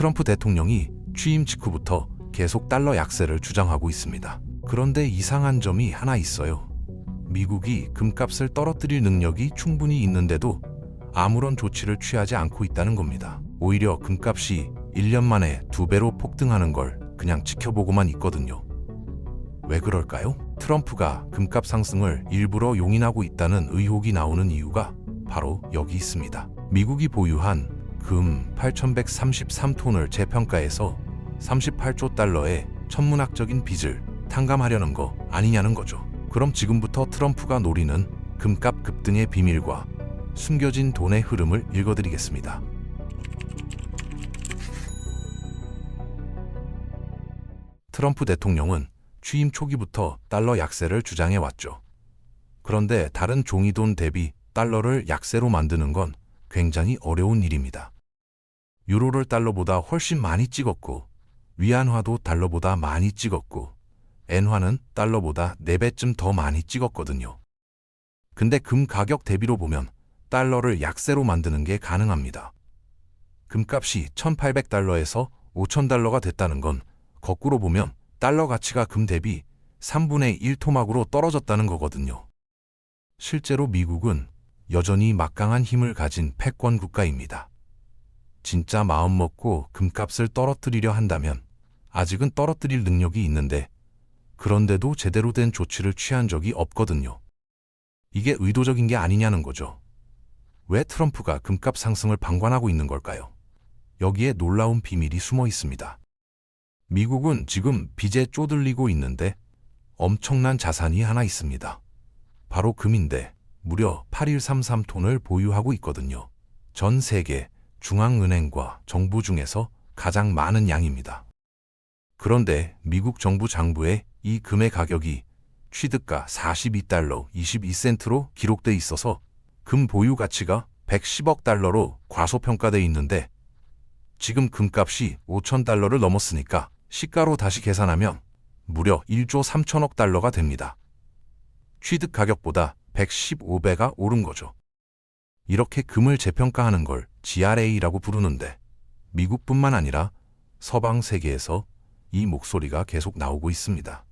트럼프 대통령이 취임 직후부터 계속 달러 약세를 주장하고 있습니다. 그런데 이상한 점이 하나 있어요. 미국이 금값을 떨어뜨릴 능력이 충분히 있는데도 아무런 조치를 취하지 않고 있다는 겁니다. 오히려 금값이 1년 만에 2배로 폭등하는 걸 그냥 지켜보고만 있거든요. 왜 그럴까요? 트럼프가 금값 상승을 일부러 용인하고 있다는 의혹이 나오는 이유가 바로 여기 있습니다. 미국이 보유한 금 8,133톤을 재평가해서 38조 달러의 천문학적인 빚을 탕감하려는 거 아니냐는 거죠. 그럼 지금부터 트럼프가 노리는 금값 급등의 비밀과 숨겨진 돈의 흐름을 읽어드리겠습니다. 트럼프 대통령은 취임 초기부터 달러 약세를 주장해왔죠. 그런데 다른 종이돈 대비 달러를 약세로 만드는 건 굉장히 어려운 일입니다. 유로를 달러보다 훨씬 많이 찍었고, 위안화도 달러보다 많이 찍었고, 엔화는 달러보다 4배쯤 더 많이 찍었거든요. 근데 금 가격 대비로 보면 달러를 약세로 만드는 게 가능합니다. 금값이 1,800달러에서 5,000달러가 됐다는 건 거꾸로 보면 달러 가치가 금 대비 3분의 1 토막으로 떨어졌다는 거거든요. 실제로 미국은 여전히 막강한 힘을 가진 패권 국가입니다. 진짜 마음먹고 금값을 떨어뜨리려 한다면 아직은 떨어뜨릴 능력이 있는데 그런데도 제대로 된 조치를 취한 적이 없거든요. 이게 의도적인 게 아니냐는 거죠. 왜 트럼프가 금값 상승을 방관하고 있는 걸까요? 여기에 놀라운 비밀이 숨어 있습니다. 미국은 지금 빚에 쪼들리고 있는데 엄청난 자산이 하나 있습니다. 바로 금인데 무려 8133톤을 보유하고 있거든요. 전 세계 중앙은행과 정부 중에서 가장 많은 양입니다. 그런데 미국 정부 장부에 이 금의 가격이 취득가 42달러 22센트로 기록돼 있어서 금 보유 가치가 110억 달러로 과소평가돼 있는데 지금 금값이 5,000달러를 넘었으니까 시가로 다시 계산하면 무려 1조 3천억 달러가 됩니다. 취득 가격보다 115배가 오른 거죠. 이렇게 금을 재평가하는 걸 GRA라고 부르는데 미국뿐만 아니라 서방 세계에서 이 목소리가 계속 나오고 있습니다.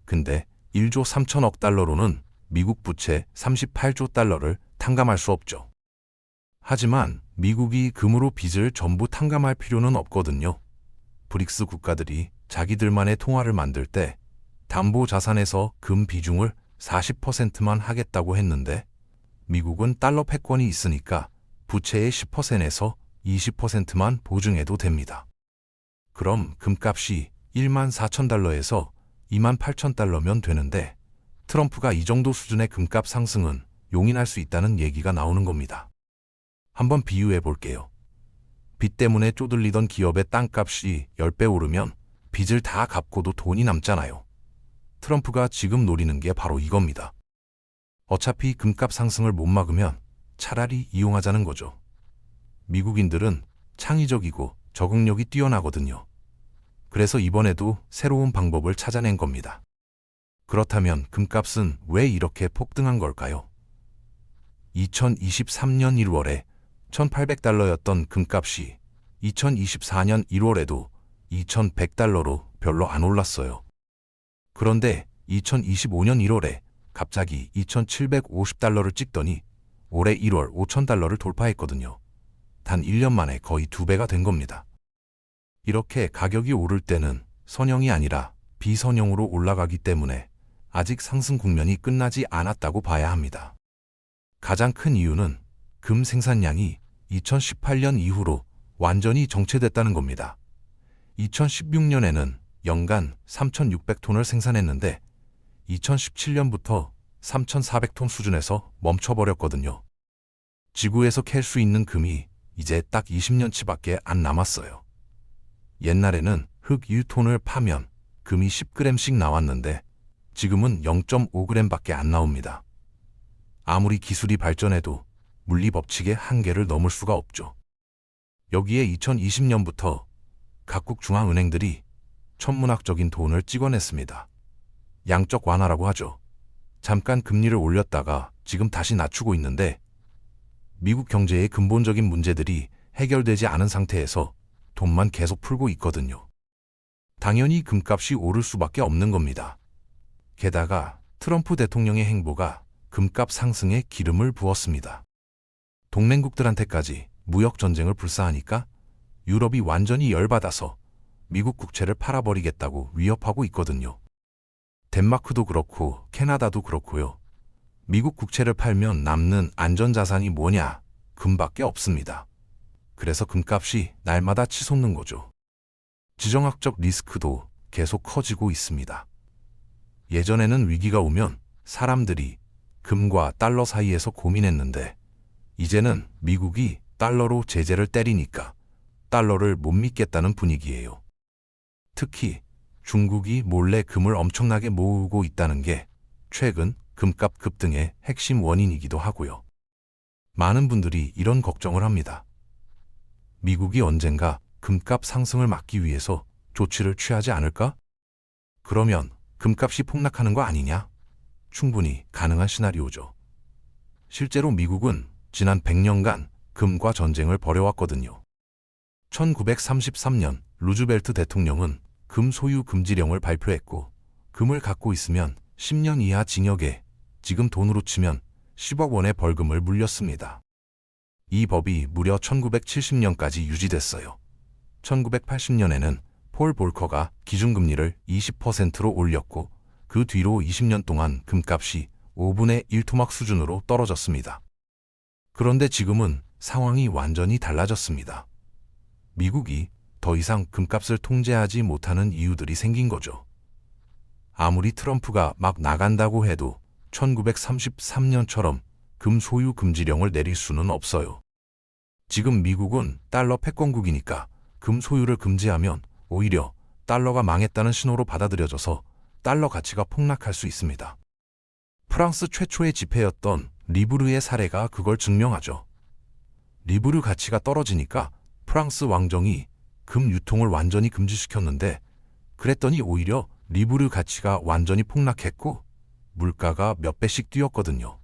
근데 1조 3천억 달러로는 미국 부채 38조 달러를 탕감할 수 없죠. 하지만 미국이 금으로 빚을 전부 탕감할 필요는 없거든요. 브릭스 국가들이 자기들만의 통화를 만들 때 담보 자산에서 금 비중을 40%만 하겠다고 했는데 미국은 달러 패권이 있으니까 부채의 10%에서 20%만 보증해도 됩니다. 그럼 금값이 14,000달러에서 28,000달러면 되는데 트럼프가 이 정도 수준의 금값 상승은 용인할 수 있다는 얘기가 나오는 겁니다. 한번 비유해 볼게요. 빚 때문에 쪼들리던 기업의 땅값이 10배 오르면 빚을 다 갚고도 돈이 남잖아요. 트럼프가 지금 노리는 게 바로 이겁니다. 어차피 금값 상승을 못 막으면 차라리 이용하자는 거죠. 미국인들은 창의적이고 적응력이 뛰어나거든요. 그래서 이번에도 새로운 방법을 찾아낸 겁니다. 그렇다면 금값은 왜 이렇게 폭등한 걸까요? 2023년 1월에 1,800달러였던 금값이 2024년 1월에도 2,100달러로 별로 안 올랐어요. 그런데 2025년 1월에 갑자기 2,750달러를 찍더니 올해 1월 5,000달러를 돌파했거든요. 단 1년 만에 거의 2배가 된 겁니다. 이렇게 가격이 오를 때는 선형이 아니라 비선형으로 올라가기 때문에 아직 상승 국면이 끝나지 않았다고 봐야 합니다. 가장 큰 이유는 금 생산량이 2018년 이후로 완전히 정체됐다는 겁니다. 2016년에는 연간 3,600톤을 생산했는데 2017년부터 3,400톤 수준에서 멈춰버렸거든요. 지구에서 캘 수 있는 금이 이제 딱 20년치밖에 안 남았어요. 옛날에는 흙 1톤을 파면 금이 10g씩 나왔는데 지금은 0.5g밖에 안 나옵니다. 아무리 기술이 발전해도 물리 법칙의 한계를 넘을 수가 없죠. 여기에 2020년부터 각국 중앙은행들이 천문학적인 돈을 찍어냈습니다. 양적 완화라고 하죠. 잠깐 금리를 올렸다가 지금 다시 낮추고 있는데 미국 경제의 근본적인 문제들이 해결되지 않은 상태에서 돈만 계속 풀고 있거든요. 당연히 금값이 오를 수밖에 없는 겁니다. 게다가 트럼프 대통령의 행보가 금값 상승에 기름을 부었습니다. 동맹국들한테까지 무역 전쟁을 불사하니까 유럽이 완전히 열받아서 미국 국채를 팔아버리겠다고 위협하고 있거든요. 덴마크도 그렇고 캐나다도 그렇고요. 미국 국채를 팔면 남는 안전자산이 뭐냐? 금밖에 없습니다. 그래서 금값이 날마다 치솟는 거죠. 지정학적 리스크도 계속 커지고 있습니다. 예전에는 위기가 오면 사람들이 금과 달러 사이에서 고민했는데 이제는 미국이 달러로 제재를 때리니까 달러를 못 믿겠다는 분위기예요. 특히 중국이 몰래 금을 엄청나게 모으고 있다는 게 최근 금값 급등의 핵심 원인이기도 하고요. 많은 분들이 이런 걱정을 합니다. 미국이 언젠가 금값 상승을 막기 위해서 조치를 취하지 않을까? 그러면 금값이 폭락하는 거 아니냐? 충분히 가능한 시나리오죠. 실제로 미국은 지난 100년간 금과 전쟁을 벌여왔거든요. 1933년 루즈벨트 대통령은 금 소유 금지령을 발표했고 금을 갖고 있으면 10년 이하 징역에 지금 돈으로 치면 10억 원의 벌금을 물렸습니다. 이 법이 무려 1970년까지 유지됐어요. 1980년에는 폴 볼커가 기준금리를 20%로 올렸고 그 뒤로 20년 동안 금값이 5분의 1 토막 수준으로 떨어졌습니다. 그런데 지금은 상황이 완전히 달라졌습니다. 미국이 더 이상 금값을 통제하지 못하는 이유들이 생긴 거죠. 아무리 트럼프가 막 나간다고 해도 1933년처럼 금 소유 금지령을 내릴 수는 없어요. 지금 미국은 달러 패권국이니까 금 소유를 금지하면 오히려 달러가 망했다는 신호로 받아들여져서 달러 가치가 폭락할 수 있습니다. 프랑스 최초의 지폐였던 리브르의 사례가 그걸 증명하죠. 리브르 가치가 떨어지니까 프랑스 왕정이 금 유통을 완전히 금지시켰는데 그랬더니 오히려 리브르 가치가 완전히 폭락했고 물가가 몇 배씩 뛰었거든요.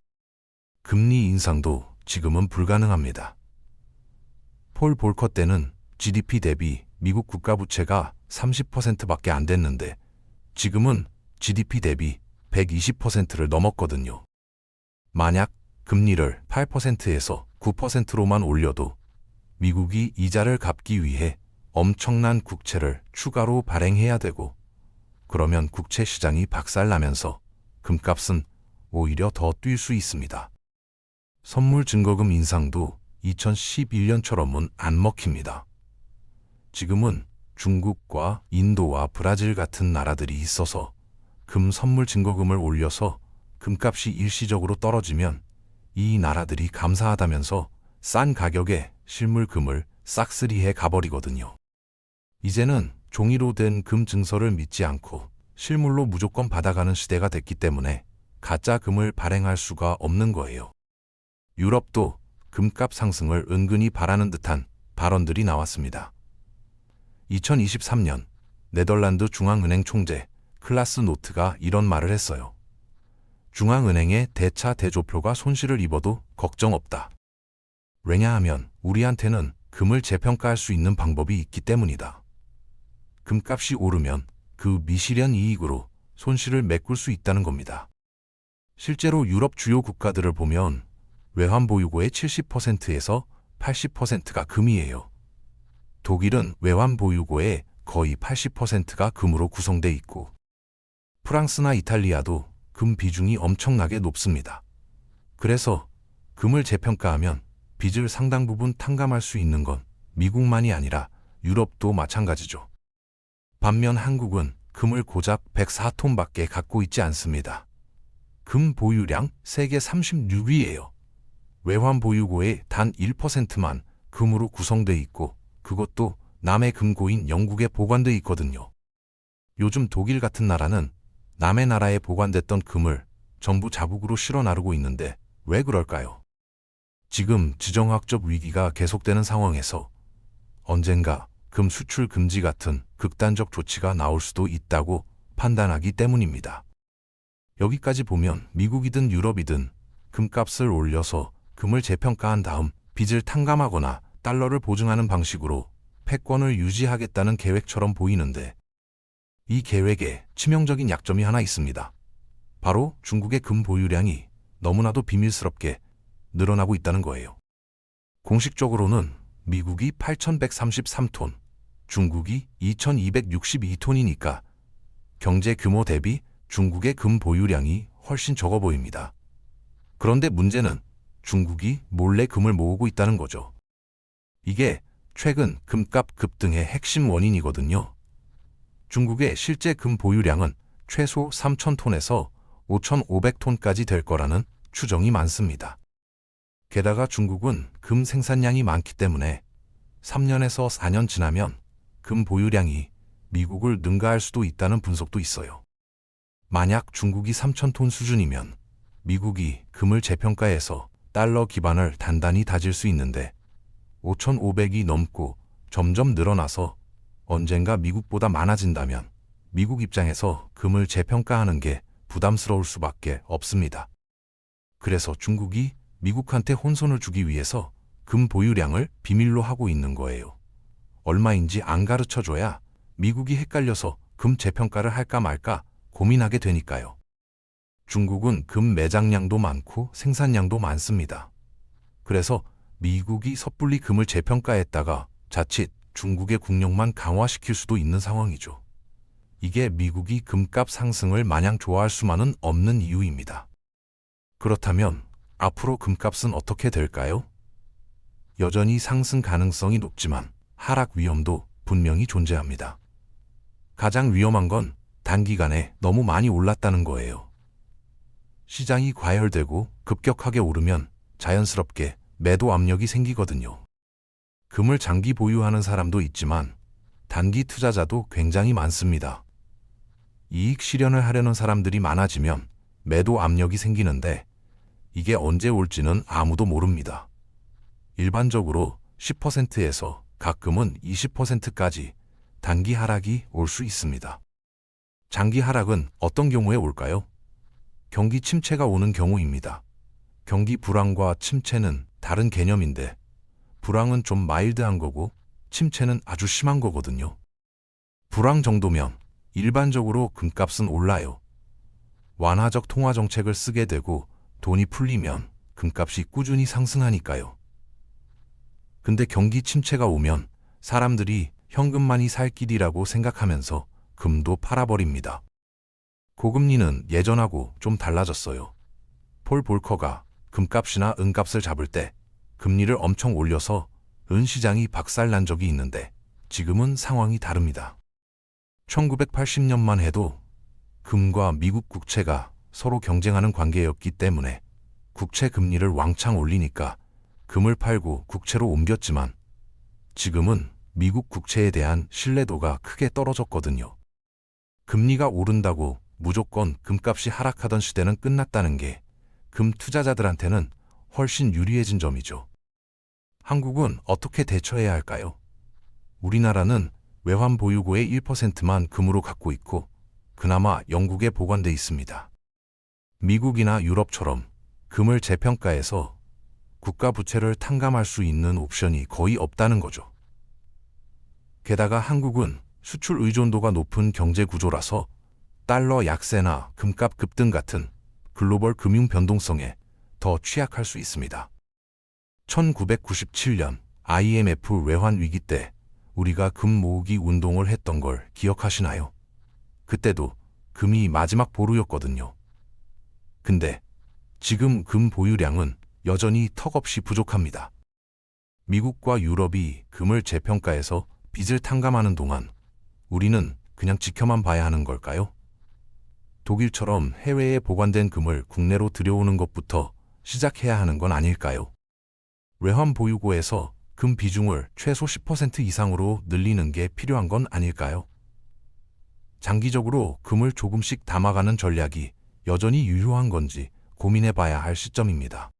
금리 인상도 지금은 불가능합니다. 폴 볼커 때는 GDP 대비 미국 국가부채가 30%밖에 안 됐는데 지금은 GDP 대비 120%를 넘었거든요. 만약 금리를 8%에서 9%로만 올려도 미국이 이자를 갚기 위해 엄청난 국채를 추가로 발행해야 되고 그러면 국채 시장이 박살나면서 금값은 오히려 더 뛸 수 있습니다. 선물 증거금 인상도 2011년처럼은 안 먹힙니다. 지금은 중국과 인도와 브라질 같은 나라들이 있어서 금 선물 증거금을 올려서 금값이 일시적으로 떨어지면 이 나라들이 감사하다면서 싼 가격에 실물 금을 싹쓸이해 가버리거든요. 이제는 종이로 된 금 증서를 믿지 않고 실물로 무조건 받아가는 시대가 됐기 때문에 가짜 금을 발행할 수가 없는 거예요. 유럽도 금값 상승을 은근히 바라는 듯한 발언들이 나왔습니다. 2023년 네덜란드 중앙은행 총재 클라스 노트가 이런 말을 했어요. 중앙은행의 대차 대조표가 손실을 입어도 걱정 없다. 왜냐하면 우리한테는 금을 재평가할 수 있는 방법이 있기 때문이다. 금값이 오르면 그 미실현 이익으로 손실을 메꿀 수 있다는 겁니다. 실제로 유럽 주요 국가들을 보면 외환보유고의 70%에서 80%가 금이에요. 독일은 외환보유고의 거의 80%가 금으로 구성돼 있고 프랑스나 이탈리아도 금 비중이 엄청나게 높습니다. 그래서 금을 재평가하면 빚을 상당 부분 탕감할 수 있는 건 미국만이 아니라 유럽도 마찬가지죠. 반면 한국은 금을 고작 104톤밖에 갖고 있지 않습니다. 금 보유량 세계 36위예요. 외환 보유고의 단 1%만 금으로 구성돼 있고 그것도 남의 금고인 영국에 보관돼 있거든요. 요즘 독일 같은 나라는 남의 나라에 보관됐던 금을 전부 자국으로 실어 나르고 있는데 왜 그럴까요? 지금 지정학적 위기가 계속되는 상황에서 언젠가 금 수출 금지 같은 극단적 조치가 나올 수도 있다고 판단하기 때문입니다. 여기까지 보면 미국이든 유럽이든 금값을 올려서 금을 재평가한 다음 빚을 탕감하거나 달러를 보증하는 방식으로 패권을 유지하겠다는 계획처럼 보이는데 이 계획에 치명적인 약점이 하나 있습니다. 바로 중국의 금 보유량이 너무나도 비밀스럽게 늘어나고 있다는 거예요. 공식적으로는 미국이 8,133톤, 중국이 2,262톤이니까 경제 규모 대비 중국의 금 보유량이 훨씬 적어 보입니다. 그런데 문제는 중국이 몰래 금을 모으고 있다는 거죠. 이게 최근 금값 급등의 핵심 원인이거든요. 중국의 실제 금 보유량은 최소 3,000톤에서 5,500톤까지 될 거라는 추정이 많습니다. 게다가 중국은 금 생산량이 많기 때문에 3년에서 4년 지나면 금 보유량이 미국을 능가할 수도 있다는 분석도 있어요. 만약 중국이 3,000톤 수준이면 미국이 금을 재평가해서 달러 기반을 단단히 다질 수 있는데 5,500이 넘고 점점 늘어나서 언젠가 미국보다 많아진다면 미국 입장에서 금을 재평가하는 게 부담스러울 수밖에 없습니다. 그래서 중국이 미국한테 혼선을 주기 위해서 금 보유량을 비밀로 하고 있는 거예요. 얼마인지 안 가르쳐줘야 미국이 헷갈려서 금 재평가를 할까 말까 고민하게 되니까요. 중국은 금 매장량도 많고 생산량도 많습니다. 그래서 미국이 섣불리 금을 재평가했다가 자칫 중국의 국력만 강화시킬 수도 있는 상황이죠. 이게 미국이 금값 상승을 마냥 좋아할 수만은 없는 이유입니다. 그렇다면 앞으로 금값은 어떻게 될까요? 여전히 상승 가능성이 높지만 하락 위험도 분명히 존재합니다. 가장 위험한 건 단기간에 너무 많이 올랐다는 거예요. 시장이 과열되고 급격하게 오르면 자연스럽게 매도 압력이 생기거든요. 금을 장기 보유하는 사람도 있지만 단기 투자자도 굉장히 많습니다. 이익 실현을 하려는 사람들이 많아지면 매도 압력이 생기는데 이게 언제 올지는 아무도 모릅니다. 일반적으로 10%에서 가끔은 20%까지 단기 하락이 올 수 있습니다. 장기 하락은 어떤 경우에 올까요? 경기 침체가 오는 경우입니다. 경기 불황과 침체는 다른 개념인데 불황은 좀 마일드한 거고 침체는 아주 심한 거거든요. 불황 정도면 일반적으로 금값은 올라요. 완화적 통화 정책을 쓰게 되고 돈이 풀리면 금값이 꾸준히 상승하니까요. 근데 경기 침체가 오면 사람들이 현금만이 살 길이라고 생각하면서 금도 팔아버립니다. 고금리는 예전하고 좀 달라졌어요. 폴 볼커가 금값이나 은값을 잡을 때 금리를 엄청 올려서 은시장이 박살난 적이 있는데 지금은 상황이 다릅니다. 1980년만 해도 금과 미국 국채가 서로 경쟁하는 관계였기 때문에 국채 금리를 왕창 올리니까 금을 팔고 국채로 옮겼지만 지금은 미국 국채에 대한 신뢰도가 크게 떨어졌거든요. 금리가 오른다고 무조건 금값이 하락하던 시대는 끝났다는 게 금 투자자들한테는 훨씬 유리해진 점이죠. 한국은 어떻게 대처해야 할까요? 우리나라는 외환 보유고의 1%만 금으로 갖고 있고 그나마 영국에 보관돼 있습니다. 미국이나 유럽처럼 금을 재평가해서 국가 부채를 탕감할 수 있는 옵션이 거의 없다는 거죠. 게다가 한국은 수출 의존도가 높은 경제 구조라서 달러 약세나 금값 급등 같은 글로벌 금융 변동성에 더 취약할 수 있습니다. 1997년 IMF 외환 위기 때 우리가 금 모으기 운동을 했던 걸 기억하시나요? 그때도 금이 마지막 보루였거든요. 근데 지금 금 보유량은 여전히 턱없이 부족합니다. 미국과 유럽이 금을 재평가해서 빚을 탕감하는 동안 우리는 그냥 지켜만 봐야 하는 걸까요? 독일처럼 해외에 보관된 금을 국내로 들여오는 것부터 시작해야 하는 건 아닐까요? 외환 보유고에서 금 비중을 최소 10% 이상으로 늘리는 게 필요한 건 아닐까요? 장기적으로 금을 조금씩 담아가는 전략이 여전히 유효한 건지 고민해 봐야 할 시점입니다.